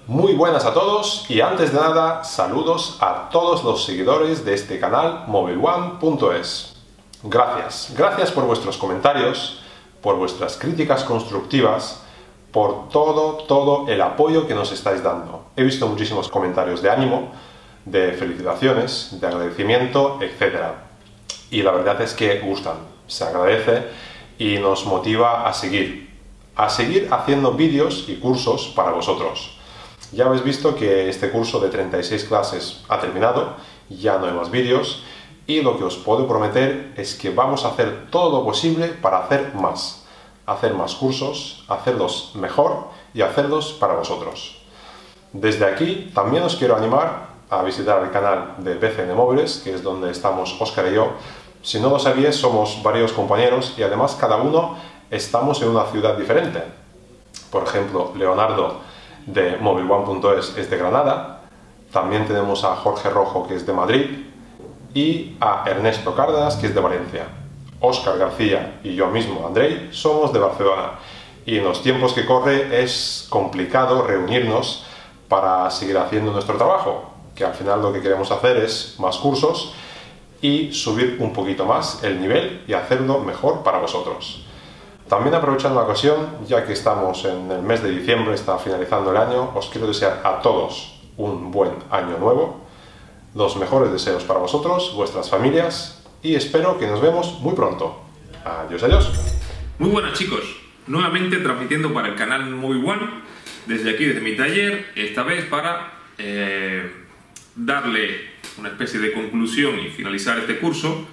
Muy buenas a todos y antes de nada, saludos a todos los seguidores de este canal mobileone.es. Gracias por vuestros comentarios, por vuestras críticas constructivas, por todo el apoyo que nos estáis dando. He visto muchísimos comentarios de ánimo, de felicitaciones, de agradecimiento, etc. Y la verdad es que gustan, se agradece y nos motiva a seguir haciendo vídeos y cursos para vosotros. Ya habéis visto que este curso de 36 clases ha terminado, ya no hay más vídeos y lo que os puedo prometer es que vamos a hacer todo lo posible para hacer más cursos, hacerlos mejor y hacerlos para vosotros. Desde aquí también os quiero animar a visitar el canal de BCN Móviles, que es donde estamos Óscar y yo. Si no lo sabíais, somos varios compañeros y además cada uno estamos en una ciudad diferente. Por ejemplo, Leonardo de mobileone.es es de Granada, también tenemos a Jorge Rojo, que es de Madrid, y a Ernesto Cárdenas, que es de Valencia. Óscar García y yo mismo, Andrei, somos de Barcelona, y en los tiempos que corre es complicado reunirnos para seguir haciendo nuestro trabajo, que al final lo que queremos hacer es más cursos y subir un poquito más el nivel y hacerlo mejor para vosotros. También aprovechando la ocasión, ya que estamos en el mes de diciembre, está finalizando el año, os quiero desear a todos un buen año nuevo, los mejores deseos para vosotros, vuestras familias, y espero que nos vemos muy pronto. Adiós, adiós. Muy buenas chicos, nuevamente transmitiendo para el canal mobileone, desde aquí, desde mi taller, esta vez para darle una especie de conclusión y finalizar este curso.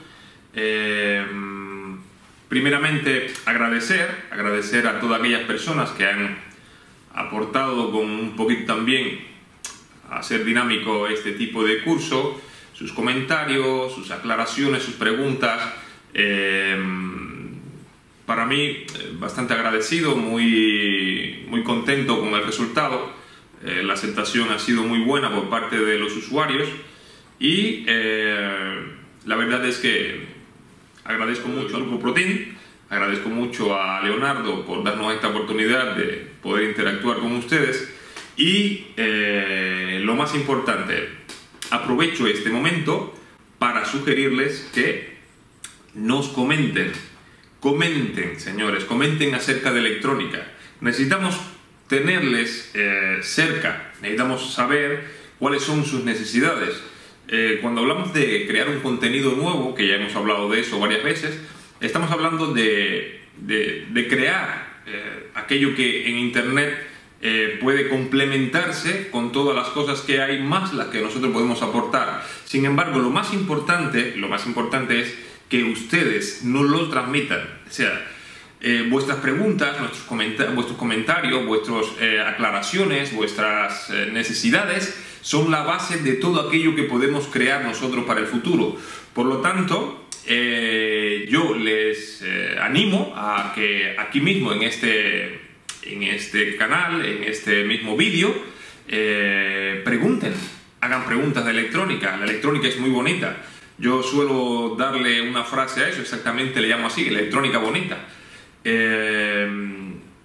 Primeramente agradecer a todas aquellas personas que han aportado con un poquito también a hacer dinámico este tipo de curso, sus comentarios, sus aclaraciones, sus preguntas. Para mí bastante agradecido, muy contento con el resultado. La aceptación ha sido muy buena por parte de los usuarios y la verdad es que agradezco mucho al Grupo Protein, agradezco mucho a Leonardo por darnos esta oportunidad de poder interactuar con ustedes y lo más importante, aprovecho este momento para sugerirles que nos comenten, señores, comenten acerca de electrónica. Necesitamos tenerles cerca, necesitamos saber cuáles son sus necesidades. Cuando hablamos de crear un contenido nuevo, que ya hemos hablado de eso varias veces, estamos hablando de crear aquello que en Internet puede complementarse con todas las cosas que hay, más las que nosotros podemos aportar. Sin embargo, lo más importante es que ustedes nos lo transmitan. O sea, vuestras preguntas, vuestros comentarios, vuestras aclaraciones, vuestras necesidades son la base de todo aquello que podemos crear nosotros para el futuro. Por lo tanto, yo les animo a que aquí mismo en este canal, en este mismo vídeo, hagan preguntas de electrónica. La electrónica es muy bonita. Yo suelo darle una frase a eso, exactamente le llamo así, electrónica bonita.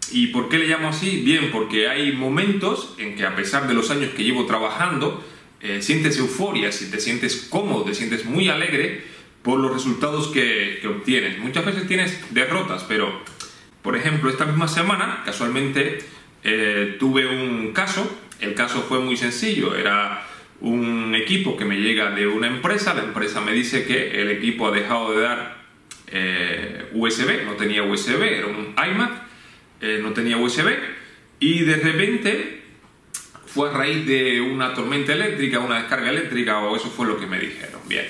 ¿Y por qué le llamo así? Bien, porque hay momentos en que a pesar de los años que llevo trabajando, sientes euforia, si te sientes cómodo, te sientes muy alegre por los resultados que obtienes. Muchas veces tienes derrotas, pero, por ejemplo, esta misma semana, casualmente, tuve un caso. El caso fue muy sencillo, era un equipo que me llega de una empresa. La empresa me dice que el equipo ha dejado de dar USB, no tenía USB, era un iMac. No tenía USB y de repente fue a raíz de una tormenta eléctrica, una descarga eléctrica, o eso fue lo que me dijeron. Bien,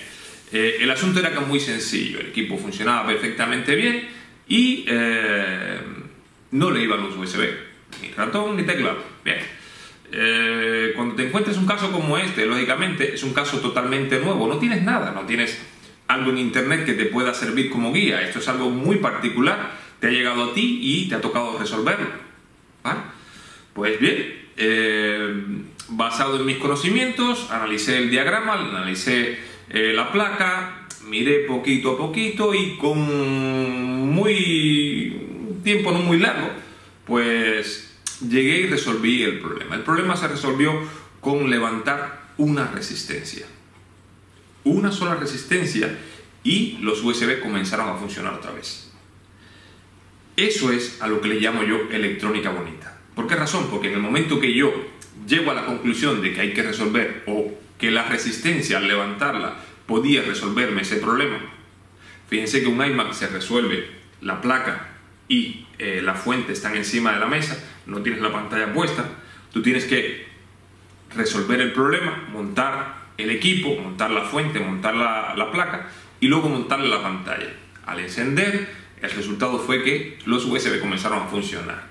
el asunto era que muy sencillo, el equipo funcionaba perfectamente bien y no le iban los USB, ni ratón ni teclado. Bien, cuando te encuentres un caso como este, lógicamente es un caso totalmente nuevo, no tienes nada, no tienes algo en internet que te pueda servir como guía, esto es algo muy particular. Te ha llegado a ti y te ha tocado resolverlo. ¿Vale? Pues bien, basado en mis conocimientos, analicé el diagrama, analicé la placa, miré poquito a poquito y con tiempo no muy largo, pues llegué y resolví el problema. El problema se resolvió con levantar una resistencia. Una sola resistencia y los USB comenzaron a funcionar otra vez. Eso es a lo que le llamo yo electrónica bonita. ¿Por qué razón? Porque en el momento que yo llego a la conclusión de que hay que resolver, o que la resistencia al levantarla podía resolverme ese problema. Fíjense que un iMac se resuelve, la placa y la fuente están encima de la mesa, no tienes la pantalla puesta, tú tienes que resolver el problema, montar el equipo, montar la fuente, montar la placa y luego montarle la pantalla. Al encender, el resultado fue que los USB comenzaron a funcionar.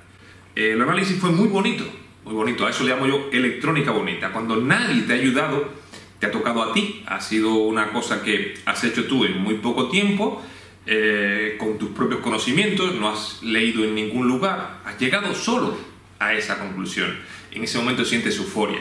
El análisis fue muy bonito, a eso le llamo yo electrónica bonita. Cuando nadie te ha ayudado, te ha tocado a ti, ha sido una cosa que has hecho tú en muy poco tiempo, con tus propios conocimientos, no has leído en ningún lugar, has llegado solo a esa conclusión. En ese momento sientes euforia.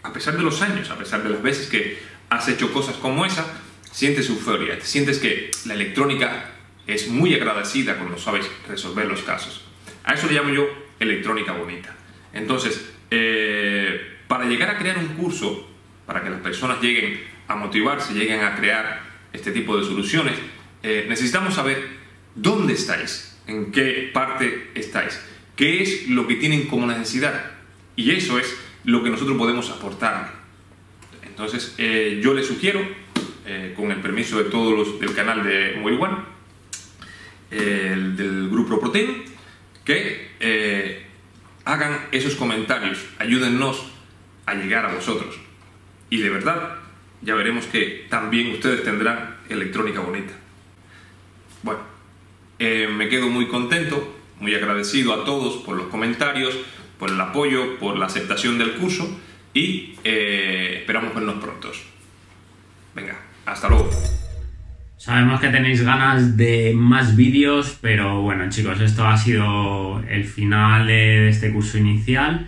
A pesar de los años, a pesar de las veces que has hecho cosas como esa, sientes euforia, sientes que la electrónica es muy agradecida cuando sabes resolver los casos. A eso le llamo yo electrónica bonita. Entonces, para llegar a crear un curso, para que las personas lleguen a motivarse, lleguen a crear este tipo de soluciones, necesitamos saber dónde estáis, en qué parte estáis, qué es lo que tienen como necesidad, y eso es lo que nosotros podemos aportar. Entonces, yo les sugiero, con el permiso de todos los del canal de Mobile One, del grupo Protein, que hagan esos comentarios, ayúdennos a llegar a vosotros, y de verdad ya veremos que también ustedes tendrán electrónica bonita. Bueno, me quedo muy contento, muy agradecido a todos por los comentarios, por el apoyo, por la aceptación del curso, y esperamos vernos prontos. Venga, hasta luego. Sabemos que tenéis ganas de más vídeos, pero bueno, chicos, esto ha sido el final de este curso inicial.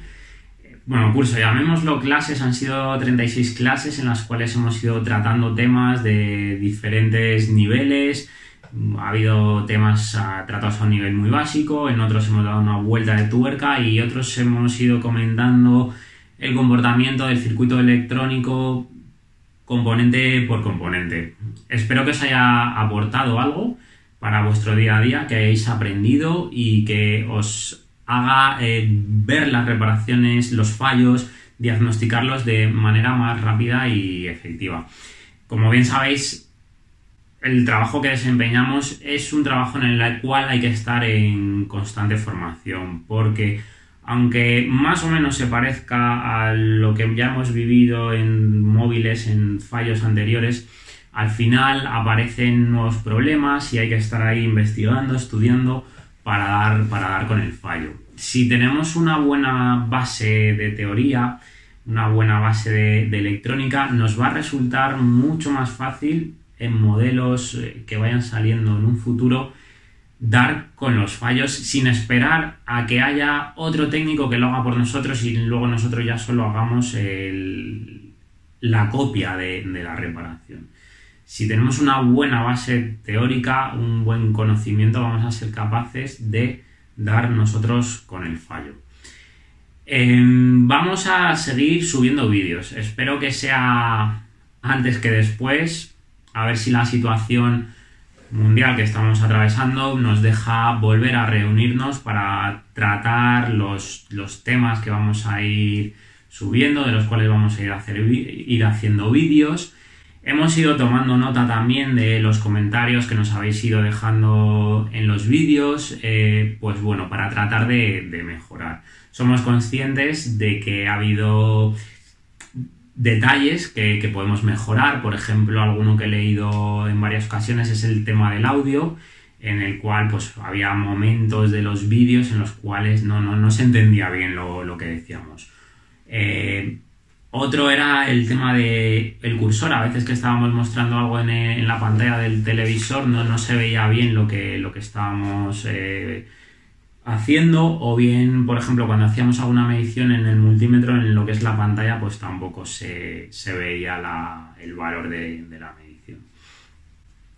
Bueno, curso, llamémoslo clases, han sido 36 clases en las cuales hemos ido tratando temas de diferentes niveles. Ha habido temas tratados a un nivel muy básico, en otros hemos dado una vuelta de tuerca y otros hemos ido comentando el comportamiento del circuito electrónico componente por componente. Espero que os haya aportado algo para vuestro día a día, que hayáis aprendido y que os haga ver las reparaciones, los fallos, diagnosticarlos de manera más rápida y efectiva. Como bien sabéis, el trabajo que desempeñamos es un trabajo en el cual hay que estar en constante formación, porque aunque más o menos se parezca a lo que ya hemos vivido en móviles, en fallos anteriores, al final aparecen nuevos problemas y hay que estar ahí investigando, estudiando para dar con el fallo. Si tenemos una buena base de teoría, una buena base de electrónica, nos va a resultar mucho más fácil en modelos que vayan saliendo en un futuro dar con los fallos sin esperar a que haya otro técnico que lo haga por nosotros y luego nosotros ya solo hagamos la copia de la reparación. Si tenemos una buena base teórica, un buen conocimiento, vamos a ser capaces de dar nosotros con el fallo. Vamos a seguir subiendo vídeos. Espero que sea antes que después. A ver si la situación mundial que estamos atravesando nos deja volver a reunirnos para tratar los temas que vamos a ir subiendo, de los cuales vamos a ir haciendo vídeos. Hemos ido tomando nota también de los comentarios que nos habéis ido dejando en los vídeos, pues bueno, para tratar de mejorar. Somos conscientes de que ha habido detalles que podemos mejorar. Por ejemplo, alguno que he leído en varias ocasiones es el tema del audio, en el cual pues había momentos de los vídeos en los cuales no se entendía bien lo que decíamos. Otro era el tema del cursor. A veces que estábamos mostrando algo en la pantalla del televisor no se veía bien lo que estábamos haciendo, o bien, por ejemplo, cuando hacíamos alguna medición en el multímetro, en lo que es la pantalla, pues tampoco se veía el valor de la medición.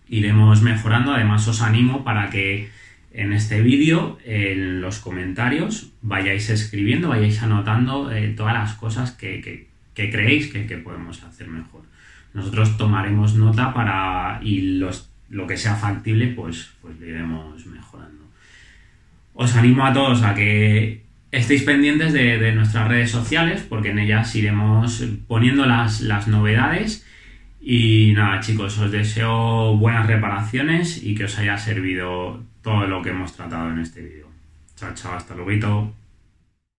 Iremos mejorando. Además, os animo para que en este vídeo, en los comentarios, vayáis escribiendo, vayáis anotando todas las cosas que creéis que podemos hacer mejor. Nosotros tomaremos nota y lo que sea factible, pues lo iremos mejorando. Os animo a todos a que estéis pendientes de nuestras redes sociales, porque en ellas iremos poniendo las novedades. Y nada, chicos, os deseo buenas reparaciones y que os haya servido todo lo que hemos tratado en este vídeo. Chao, chao, hasta luego.